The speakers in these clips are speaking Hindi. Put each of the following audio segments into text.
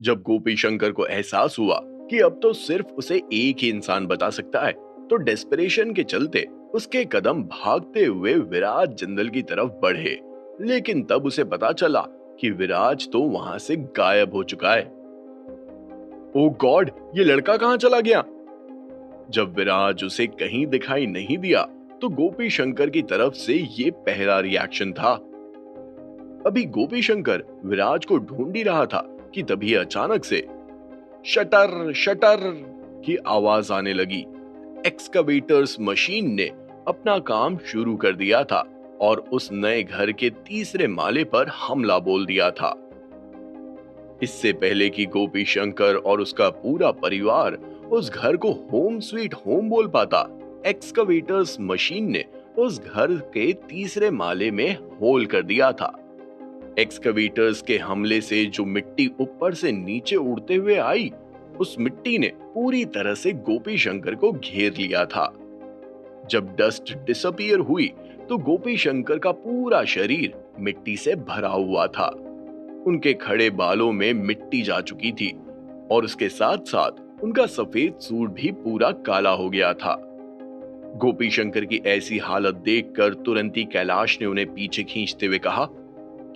जब गोपी शंकर को एहसास हुआ कि अब तो सिर्फ उसे एक ही इंसान बता सकता है, तो डेस्परेशन के चलते उसके कदम भागते हुए विराज जिंदल की तरफ बढ़े। लेकिन तब उसे पता चला कि विराज तो वहां से गायब हो चुका है। ओ गॉड, ये लड़का कहाँ चला गया? जब विराज उसे कहीं दिखाई नहीं दिया, तो गोपी शंकर की तरफ से ये पहला रिएक्शन था। अभी गोपी शंकर विराज को ढूंढ ही रहा था कि तभी अचानक से शटर शटर की आवाज आने लगी। एक्सकवेटर्स मशीन ने अपना काम शुरू कर दिया था और उस नए घर के तीसरे माले पर हमला बोल दिया था। इससे पहले कि गोपी शंकर और उसका पूरा परिवार उस घर को होम स्वीट होम बोल पाता, एक्सकवेटर्स मशीन ने उस घर के तीसरे माले में होल कर दिया था। एक्सकवेटर्स के हमले से जो मिट्टी ऊपर से नीचे उड़ते हुए आई, उस मिट्टी ने पूरी तरह से गोपी शंकर को घेर लिया था। जब डस्ट डिसअपीयर हुई, तो गोपी शंकर का पूरा शरीर मिट्टी से भरा हुआ था। उनके खड़े बालों में मिट्टी जा चुकी थी और उसके साथ साथ उनका सफेद सूट भी पूरा काला हो गया था। गोपी शंकर की ऐसी हालत देखकर तुरंत ही कैलाश ने उन्हें पीछे खींचते हुए कहा,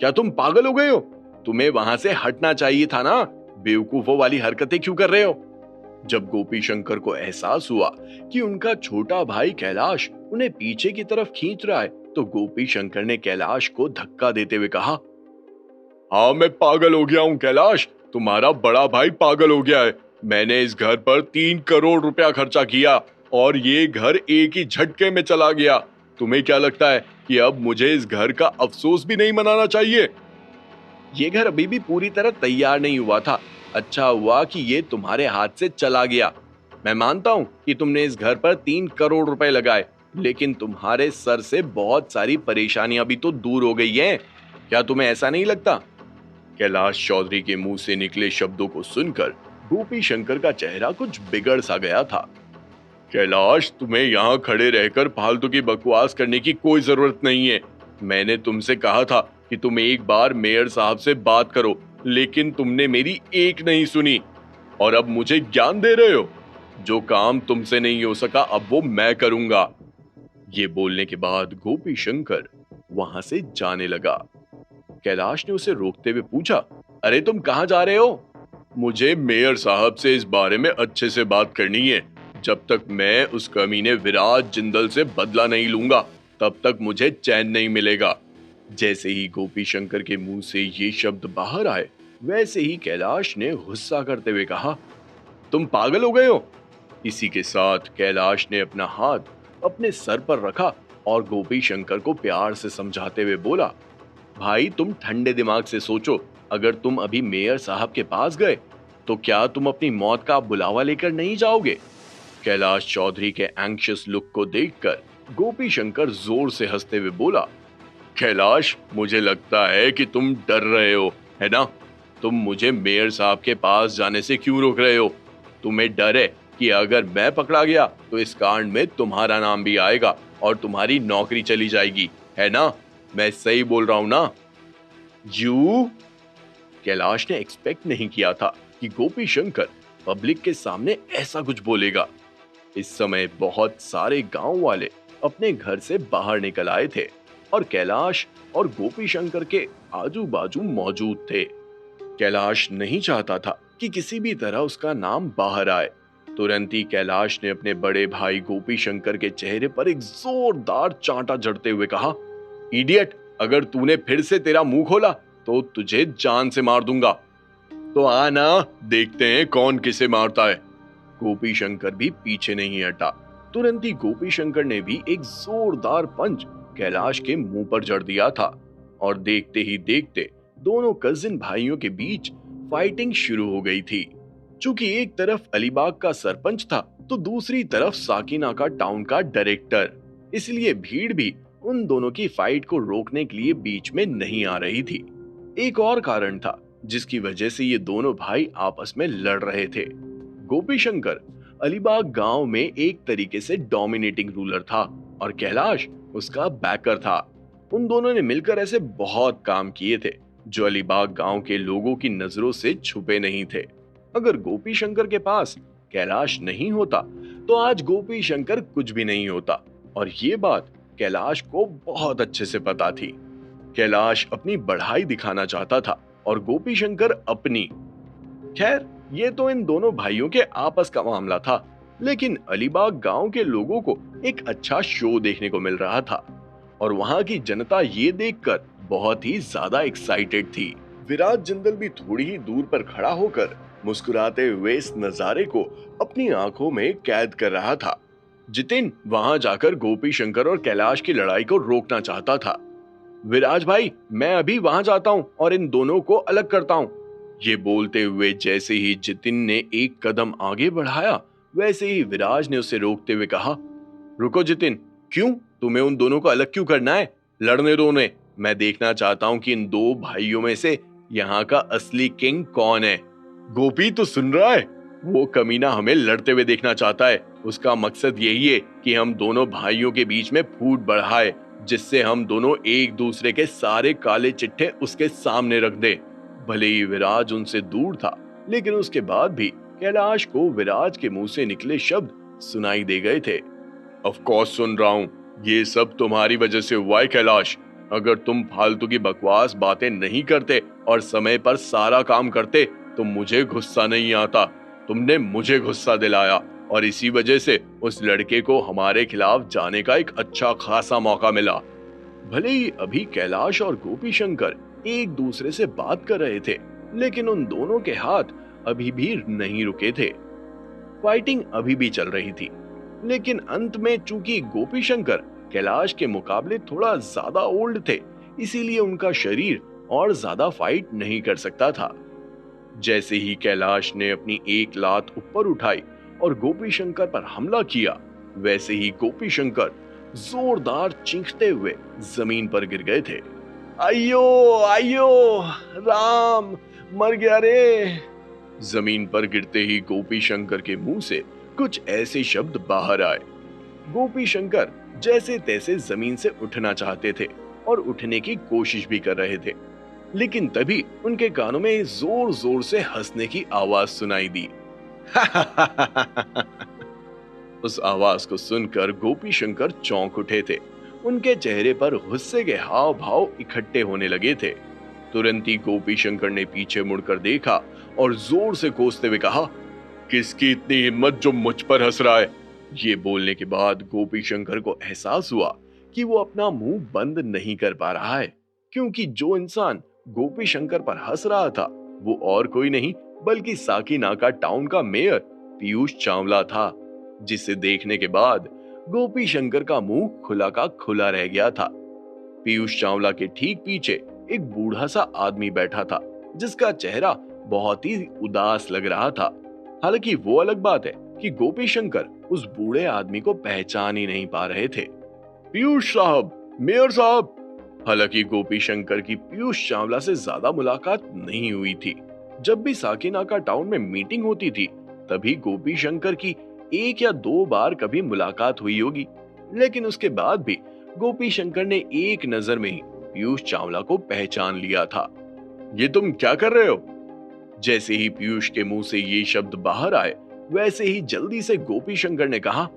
क्या तुम पागल हो गए हो? तुम्हें वहां से हटना चाहिए था ना। बेवकूफों वाली हरकतें क्यों कर रहे हो? जब गोपी शंकर को एहसास हुआ कि उनका छोटा भाई कैलाश उन्हें पीछे की तरफ खींच रहा है, तो गोपी शंकर ने कैलाश को धक्का देते हुए कहा, हाँ, मैं पागल हो गया हूँ कैलाश, तुम्हारा बड़ा भाई पागल हो गया है। मैंने इस घर पर 3 करोड़ रुपया खर्चा किया और ये घर एक ही झटके में चला गया। तुम्हें क्या लगता है कि अब मुझे इस घर का अफसोस भी नहीं मनाना चाहिए? ये घर अभी भी पूरी तरह तैयार नहीं हुआ था। अच्छा हुआ कि ये तुम्हारे हाथ से चला गया। मैं मानता हूँ कि तुमने इस घर पर 3 करोड़ रुपए लगाए, लेकिन तुम्हारे सर से बहुत सारी परेशानियां भी तो दूर हो गई हैं। क्या तुम्हें ऐसा नहीं लगता? कैलाश चौधरी के मुंह से निकले शब्दों को सुनकर गोपी शंकर का चेहरा कुछ बिगड़ सा गया था। कैलाश, तुम्हें यहाँ खड़े रहकर फालतू की बकवास करने की कोई जरूरत नहीं है। मैंने तुमसे कहा था कि तुम एक बार मेयर साहब से बात करो, लेकिन तुमने मेरी एक नहीं सुनी और अब मुझे ज्ञान दे रहे हो। जो काम तुमसे नहीं हो सका, अब वो मैं करूंगा। ये बोलने के बाद गोपी शंकर वहां से जाने लगा। कैलाश ने उसे रोकते हुए पूछा, अरे तुम कहाँ जा रहे हो? मुझे मेयर साहब से इस बारे में अच्छे से बात करनी है। जब तक मैं उस कमीने विराज जिंदल से बदला नहीं लूंगा, तब तक मुझे चैन नहीं मिलेगा। जैसे ही गोपी शंकर के मुंह से ये शब्द बाहर आए, वैसे ही कैलाश ने गुस्सा करते हुए कहा, तुम पागल हो गए हो? इसी के साथ कैलाश ने अपना हाथ अपने सर पर रखा और गोपी शंकर को प्यार से समझाते हुए बोला, भाई तुम ठंडे दिमाग से सोचो। अगर तुम अभी मेयर साहब के पास गए, तो क्या तुम अपनी मौत का बुलावा लेकर नहीं जाओगे? कैलाश चौधरी के एंग्शियस लुक को देखकर गोपी शंकर जोर से हंसते हुए बोला, कैलाश, मुझे लगता है कि तुम डर रहे हो, है ना? तुम मुझे मेयर साहब के पास जाने से क्यों रोक रहे हो? तुम्हें डर है कि अगर मैं पकड़ा गया तो इस कांड में तुम्हारा नाम भी आएगा और तुम्हारी नौकरी चली जाएगी, है ना? मैं सही बोल रहा हूं ना? यू कैलाश ने एक्सपेक्ट नहीं किया था कि गोपी शंकर पब्लिक के सामने ऐसा कुछ बोलेगा। इस समय बहुत सारे गांव वाले अपने घर से बाहर निकल आए थे और कैलाश और गोपी शंकर के आजू बाजू मौजूद थे। कैलाश नहीं चाहता था कि किसी भी तरह उसका नाम बाहर आए। तुरंत ही कैलाश ने अपने बड़े भाई गोपी शंकर के चेहरे पर एक जोरदार चांटा जड़ते हुए कहा, इडियट, अगर तूने फिर से तेरा मुंह खोला तो तुझे जान से मार दूंगा। तो आना, देखते हैं कौन किसे मारता है। गोपी शंकर भी पीछे नहीं हटा। तुरंत ही गोपी शंकर ने भी एक जोरदार पंच कैलाश के मुंह पर जड़ दिया था और देखते ही देखते दोनों कजिन भाइयों के बीच फाइटिंग शुरू हो गई थी। चूंकि एक तरफ अलीबाग का सरपंच था, तो दूसरी तरफ साकिनाका टाउन का डायरेक्टर, इसलिए भीड़ भी उन दोनों की फाइट को रोकने के लिए बीच में नहीं आ रही थी। एक और कारण था जिसकी वजह से ये दोनों भाई आपस में लड़ रहे थे। गोपी शंकर अलीबाग गांव में एक तरीके से डोमिनेटिंग रूलर था और कैलाश उसका बैकर था। उन दोनों ने मिलकर ऐसे बहुत काम किए थे, जो अलीबाग गांव के लोगों की नजरों से छुपे नहीं थे। अगर गोपी शंकर के पास कैलाश नहीं होता तो आज गोपी शंकर कुछ भी नहीं होता, और ये बात कैलाश को बहुत अच्छे से पता थी। कैलाश अपनी बढ़ाई दिखाना चाहता था और गोपी शंकर अपनी। खैर, ये तो इन दोनों भाइयों के आपस का मामला था, लेकिन अलीबाग गांव के लोगों को एक अच्छा शो देखने को मिल रहा था और वहां की जनता ये देखकर बहुत ही ज्यादा एक्साइटेड थी। विराट जिंदल भी थोड़ी ही दूर पर खड़ा होकर मुस्कुराते हुए इस नजारे को अपनी आंखों में कैद कर रहा था। जितिन वहां जाकर गोपी शंकर और कैलाश की लड़ाई को रोकना चाहता था। विराज भाई, मैं अभी वहां जाता हूँ और इन दोनों को अलग करता हूँ। ये बोलते हुए जैसे ही जितिन ने एक कदम आगे बढ़ाया, वैसे ही विराज ने उसे रोकते हुए कहा, रुको जितिन, क्यों? तुम्हें उन दोनों को अलग क्यों करना है? लड़ने दो उन्हें। मैं देखना चाहता हूँ कि इन दो भाइयों में से यहाँ का असली किंग कौन है। गोपी तो सुन रहा है? वो कमीना हमें लड़ते हुए देखना चाहता है। उसका मकसद यही है कि हम दोनों भाइयों के बीच में फूट बढ़ाए, जिससे हम दोनों एक दूसरे के सारे काले चिट्ठे उसके सामने रख दे। भले ही विराज उनसे दूर था, लेकिन उसके बाद भी कैलाश को विराज के मुंह से निकले शब्द सुनाई दे गए थे। ऑफ कोर्स सुन रहा हूँ। ये सब तुम्हारी वजह से हुआ है कैलाश। अगर तुम फालतू की बकवास बातें नहीं करते और समय पर सारा काम करते तो मुझे गुस्सा नहीं आता। तुमने मुझे गुस्सा दिलाया और इसी वजह से उस लड़के को हमारे खिलाफ जाने का एक अच्छा खासा मौका मिला। भले ही अभी कैलाश और गोपी शंकर एक दूसरे से बात कर रहे थे, लेकिन उन दोनों के हाथ अभी भी नहीं रुके थे। फाइटिंग अभी भी चल रही थी, लेकिन अंत में चूंकि गोपी शंकर कैलाश के मुकाबले थोड़ा ज्यादा ओल्ड थे, इसीलिए उनका शरीर और ज्यादा फाइट नहीं कर सकता था। जैसे ही कैलाश ने अपनी एक लात ऊपर उठाई और गोपी शंकर पर हमला किया, वैसे ही गोपी शंकर जोरदार चीखते हुए जमीन पर गिर गए थे। आयो आयो, राम, मर गया रे। जमीन पर गिरते ही गोपी शंकर के मुंह से कुछ ऐसे शब्द बाहर आए। गोपी शंकर जैसे तैसे जमीन से उठना चाहते थे और उठने की कोशिश भी कर रहे थे, लेकिन तभी उनके कानों में जोर जोर से हंसने की आवाज सुनाई दी। उस आवाज को सुनकर गोपी शंकर चौंक उठे थे। उनके चेहरे पर गुस्से के हाव भाव इकट्ठे होने लगे थे। तुरंत ही गोपी शंकर ने पीछे मुड़कर देखा और जोर से कोसते हुए कहा, किसकी इतनी हिम्मत जो मुझ पर हंस रहा है? ये बोलने के बाद गोपी शंकर को एहसास हुआ कि वो अपना मुंह बंद नहीं कर पा रहा है, क्योंकि जो इंसान गोपी शंकर पर हंस रहा था वो और कोई नहीं बल्कि साकीनाका टाउन का मेयर पीयूष चावला था, जिसे देखने के बाद गोपी शंकर का मुंह खुला का खुला रह गया था। पीयूष चावला के ठीक पीछे एक बूढ़ा सा आदमी बैठा था, जिसका चेहरा बहुत ही उदास लग रहा था। हालांकि वो अलग बात है कि गोपी शंकर उस बूढ़े आदमी को पहचान ही नहीं पा रहे थे। पीयूष साहब, मेयर साहब। हालांकि गोपी शंकर की पीयूष चावला से ज्यादा मुलाकात नहीं हुई थी। जब भी साकीनाका टाउन में मीटिंग होती थी, तभी गोपी शंकर की एक या दो बार कभी मुलाकात हुई होगी, लेकिन उसके बाद भी गोपी शंकर ने एक नजर में ही पीयूष चावला को पहचान लिया था। ये तुम क्या कर रहे हो? जैसे ही पीयूष के मुंह से ये शब्द बाहर आए, वैसे ही जल्दी से गोपी शंकर ने कहा,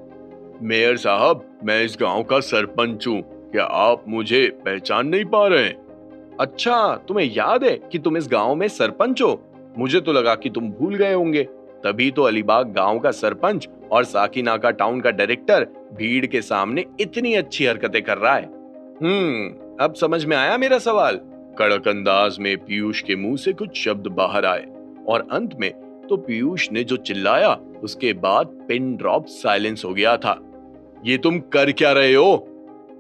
मेयर साहब, मैं इस गांव का सरपंच हूँ। क्या आप मुझे पहचान नहीं पा रहे हैं? अच्छा, तुम्हें याद है कि तुम इस गांव में सरपंच हो? मुझे तो लगा कि तुम भूल गए होंगे। तभी तो अलीबाग गांव का सरपंच और साकीनाका टाउन का डायरेक्टर भीड़ के सामने इतनी अच्छी हरकतें कर रहा है। अब समझ में आया मेरा सवाल। कड़क अंदाज में पीयूष के मुंह से कुछ शब्द बाहर आए और अंत में तो पीयूष ने जो चिल्लाया, उसके बाद पिन ड्रॉप साइलेंस हो गया था। ये तुम कर क्या रहे हो?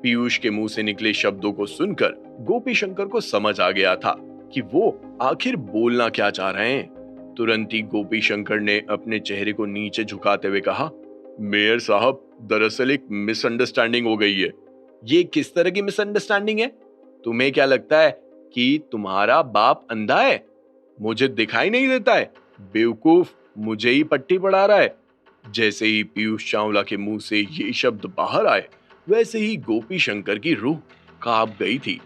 पीयूष के मुंह से निकले शब्दों को सुनकर गोपी शंकर को समझ आ गया था कि वो आखिर बोलना क्या चाह रहे हैं। तुरंत ही गोपी शंकर ने अपने चेहरे को नीचे झुकाते हुए कहा, मेयर साहब, दरअसल एक मिसअंडरस्टैंडिंग हो गई है। ये किस तरह की मिसअंडरस्टैंडिंग है? तुम्हें क्या लगता है कि तुम्हारा बाप अंधा है? मुझे दिखाई नहीं देता है? बेवकूफ, मुझे ही पट्टी पढ़ा रहा है। जैसे ही पीयूष चावला के मुंह से ये शब्द बाहर आए, वैसे ही गोपी शंकर की रूह कांप गई थी।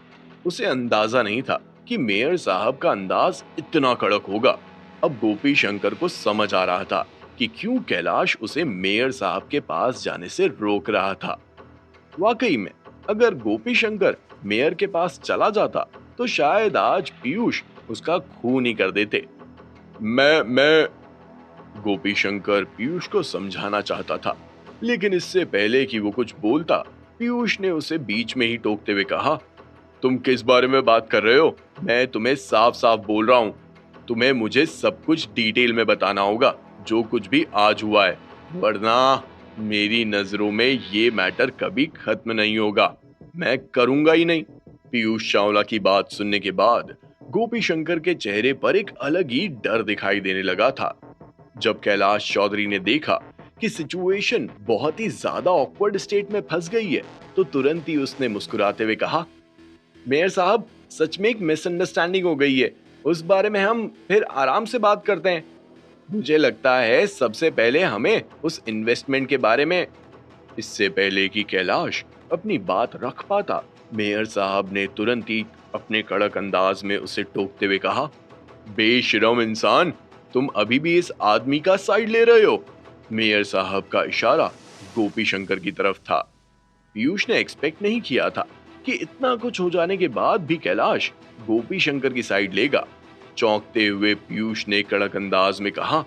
उसे अंदाजा नहीं था कि मेयर साहब का अंदाज इतना कड़क होगा। अब गोपी शंकर को समझ आ रहा था कि क्यों कैलाश उसे मेयर साहब के पास जाने से रोक रहा था। वाकई में, अगर गोपी शंकर मेयर के पास चला जाता तो शायद आज पीयूष उसका खून ही कर देते। मैं गोपी शंकर पीयूष को समझाना चाहता था, लेकिन इससे पहले कि वो कुछ बोलता, पीयूष ने उसे बीच में ही टोकते हुए कहा, तुम किस बारे में बात कर रहे हो? मैं तुम्हें साफ साफ बोल रहा हूँ, तुम्हें मुझे सब कुछ डिटेल में बताना होगा, जो कुछ भी आज हुआ है, वरना मेरी नजरों में ये मैटर कभी खत्म नहीं होगा। मैं करूंगा ही नहीं। पीयूष चावला की बात सुनने के बाद गोपी शंकर के चेहरे पर एक अलग ही डर दिखाई देने लगा था। जब कैलाश चौधरी ने देखा कि सिचुएशन बहुत ही ज्यादा ऑकवर्ड स्टेट में फंस गई है, तो तुरंत ही उसने मुस्कुराते हुए कहा, मेयर साहब, सच में एक मिसअंडरस्टैंडिंग हो गई है। उस बारे में हम फिर आराम से बात करते हैं। मुझे लगता है सबसे पहले हमें उस इन्वेस्टमेंट के बारे में। इससे पहले कि कैलाश अपनी बात रख पाता, मेयर साहब ने तुरंत ही अपने कड़क अंदाज में उसे टोकते हुए कहा, बेशरम इंसान, तुम अभी भी इस आदमी का साइड ले रहे हो। मेयर साहब का इशारा गोपी शंकर की तरफ था। पीयूष ने एक्सपेक्ट नहीं किया था कि इतना कुछ हो जाने के बाद भी कैलाश गोपी शंकर की साइड लेगा। चौंकते हुए पीयूष ने कड़क अंदाज में कहा,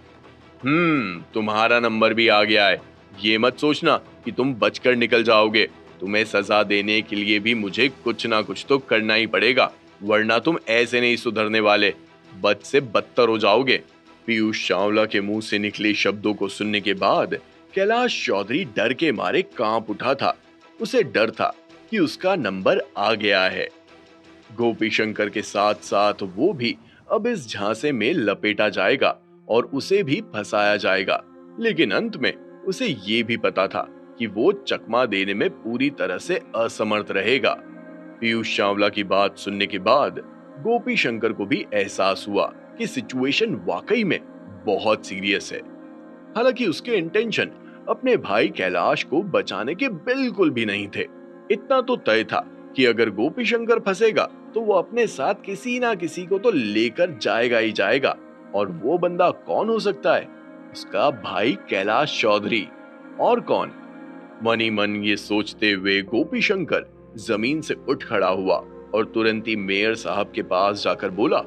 तुम्हारा नंबर भी आ गया है। ये मत सोचना कि तुम बचकर निकल जाओगे। तुम्हें सजा देने के लिए भी मुझे कुछ ना कुछ तो करना ही पड़ेगा, वरना तुम ऐसे नहीं सुधरने वाले, बद से बदतर हो जाओगे। पीयूष चावला के मुंह से निकले शब्दों को सुनने के बाद कैलाश चौधरी डर के मारे कांप उठा था। उसे डर था कि उसका नंबर आ गया है। गोपी शंकर के साथ साथ वो भी अब इस झांसे में लपेटा जाएगा और उसे भी फंसाया जाएगा। लेकिन अंत में उसे ये भी पता था कि वो चकमा देने में पूरी तरह से असमर्थ रहेगा। पीयूष चावला की बात सुनने के बाद गोपी शंकर को भी एहसास हुआ कि सिचुएशन वाकई में बहुत सीरियस है। हालांकि उसके इंटेंशन अपने भाई कैलाश को बचाने के बिल्कुल भी नहीं थे। इतना तो तय था कि अगर गोपी शंकर फंसेगा तो वो अपने साथ किसी ना किसी को तो लेकर जाएगा ही जाएगा। और वो बंदा कौन हो सकता है? उसका भाई कैलाश चौधरी, और कौन? मन ही मन ये सोचते हुए गोपी शंकर जमीन से उठ खड़ा हुआ और तुरंत ही मेयर साहब के पास जाकर बोला,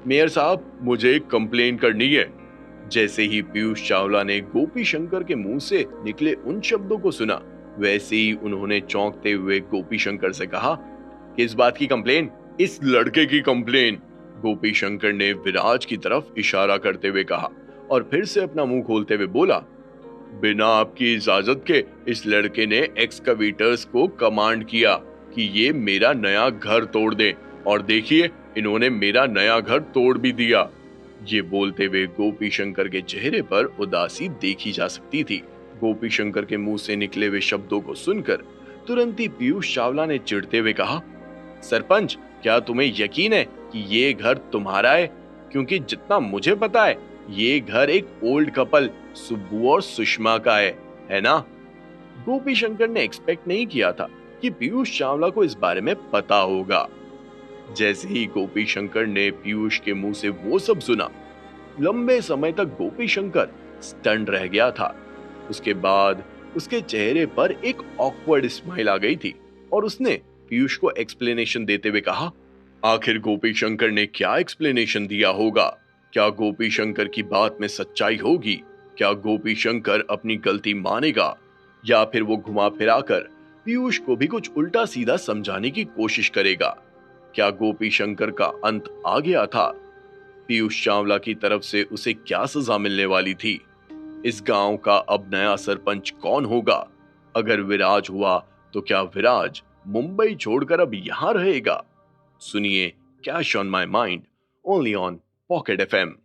मेयर साहब, मुझे एक कंप्लेन करनी है। जैसे ही पीयूष चावला ने गोपी शंकर के मुंह से निकले उन शब्दों को सुना, वैसे ही उन्होंने चौंकते हुए गोपी शंकर से कहा, किस बात की कंप्लेन? इस लड़के की कंप्लेन। गोपी शंकर ने विराज की तरफ इशारा करते हुए कहा और फिर से अपना मुंह खोलते हुए बोला, बिना आपकी इजाजत के इस लड़के ने एक्सकवेटर्स को कमांड किया कि ये मेरा नया घर तोड़ दें, और देखिए इन्होंने मेरा नया घर तोड़ भी दिया। ये बोलते हुए गोपी शंकर के चेहरे पर उदासी देखी जा सकती थी। गोपी शंकर के मुंह से निकले हुए शब्दों को सुनकर तुरंत ही पीयूष चावला ने चिढ़ते हुए कहा, सरपंच, क्या तुम्हें यकीन है कि ये घर तुम्हारा है? क्योंकि जितना मुझे पता है ये घर एक ओल्ड कपल सुब्बू और सुषमा का है ना? गोपी शंकर ने एक्सपेक्ट नहीं किया था कि पीयूष चावला को इस बारे में पता होगा। जैसे ही गोपी शंकर ने पीयूष के मुंह से वो सब सुना, लंबे समय तक गोपी शंकर स्टन्ड रह गया था। उसके बाद उसके चेहरे पर एक ऑकवर्ड स्माइल आ गई थी और उसने पीयूष को एक्सप्लेनेशन देते हुए कहा, आखिर गोपी शंकर ने क्या एक्सप्लेनेशन दिया होगा? क्या गोपी शंकर की बात में सच्चाई होगी? क्या गोपी शंकर अपनी गलती मानेगा, या फिर वो घुमा फिरा कर पीयूष को भी कुछ उल्टा सीधा समझाने की कोशिश करेगा? क्या गोपी शंकर का अंत आ गया था? पीयूष चावला की तरफ से उसे क्या सजा मिलने वाली थी? इस गांव का अब नया सरपंच कौन होगा? अगर विराज हुआ तो क्या विराज मुंबई छोड़कर अब यहां रहेगा? सुनिए cash on my mind, only on pocket FM.